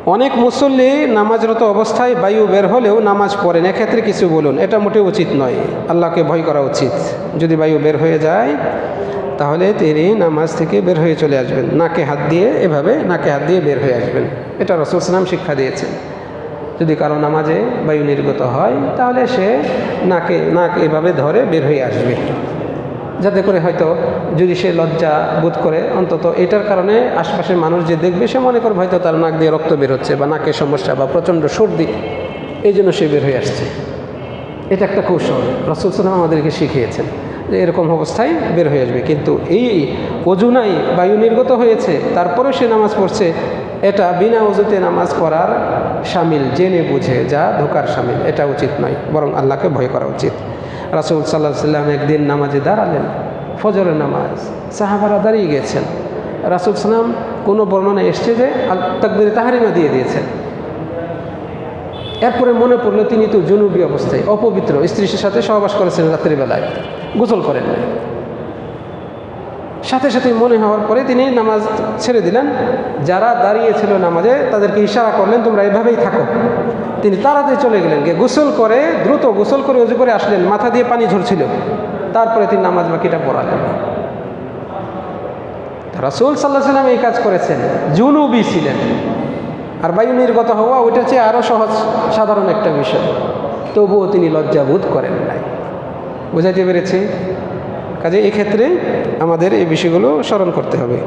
অনেক মুসল্লি নামাজরত অবস্থায় বায়ু বের হলেও নামাজ পড়েন, এক্ষেত্রে কিছু বলুন। এটা মোটেও উচিত নয়, আল্লাহকে ভয় করা উচিত। যদি বায়ু বের হয়ে যায় তাহলে তিনি নামাজ থেকে বের হয়ে চলে আসবেন, নাকে হাত দিয়ে, এভাবে নাকে হাত দিয়ে বের হয়ে আসবেন। এটা রাসূল সাল্লাল্লাহু আলাইহি ওয়াসাল্লাম শিক্ষা দিয়েছেন। যদি কারো নামাজে বায়ু নির্গত হয় তাহলে সে নাক এভাবে ধরে বের হয়ে আসবে, যাতে করে হয়তো যদি সে লজ্জা বোধ করে, অন্তত এটার কারণে আশপাশের মানুষ যে দেখবে সে মনে করবে হয়তো তার নাক দিয়ে রক্ত বের হচ্ছে বা নাকের সমস্যা বা প্রচণ্ড সর্দি, এই জন্য সে বের হয়ে আসছে। এটা একটা কৌশল রাসূল সাল্লাল্লাহু আলাইহি ওয়াসাল্লাম আমাদেরকে শিখিয়েছেন যে এরকম অবস্থায় বের হয়ে আসবে। কিন্তু এই ওযু নাই, বায়ু নির্গত হয়েছে, তারপরেও সে নামাজ পড়ছে, এটা বিনা ওযুতে নামাজ পড়ার শামিল, জেনে বুঝে যা ধোকার শামিল, এটা উচিত নয়, বরং আল্লাহকে ভয় করা উচিত। রাসূল সাল্লাল্লাহু আলাইহি ওয়াসাল্লাম একদিন নামাজে দাঁড়ালেন, ফজরের নামাজ, সাহাবারা দাঁড়িয়ে গেছেন। রাসূল সাল্লাম কোনো বর্ণনা এসছে যে তাকবীরে তাহরিমা দিয়ে দিয়েছেন। এরপরে মনে পড়লো তিনি তো জুনুবি অবস্থায়, অপবিত্র, স্ত্রীর সাথে সহবাস করেছেন রাত্রিবেলায়, গোসল করেন না। সাথে সাথে মনে হওয়ার পরে তিনি নামাজ ছেড়ে দিলেন। যারা দাঁড়িয়েছিল নামাজে তাদেরকে ইশারা করলেন, তোমরা এভাবেই থাকো। তিনি তাড়াতাড়ি চলে গেলেন, গিয়ে গোসল করে, দ্রুত গোসল করে ওযু করে আসলেন, মাথা দিয়ে পানি ঝরছিল। তারপরে তিনি নামাজ বাকিটা পড়ালেন। রাসূল সাল্লাল্লাহু আলাইহি ওয়াসাল্লাম এই কাজ করেছেন, জুনুবি ছিলেন। আর বায়ু নির্গত হওয়া ওইটার চেয়ে আরও সহজ, সাধারণ একটা বিষয়, তবুও তিনি লজ্জাবোধ করেন নাই। বোঝাতে পেরেছি? কাজে এক্ষেত্রে আমাদের এই বিষয়গুলো স্মরণ করতে হবে।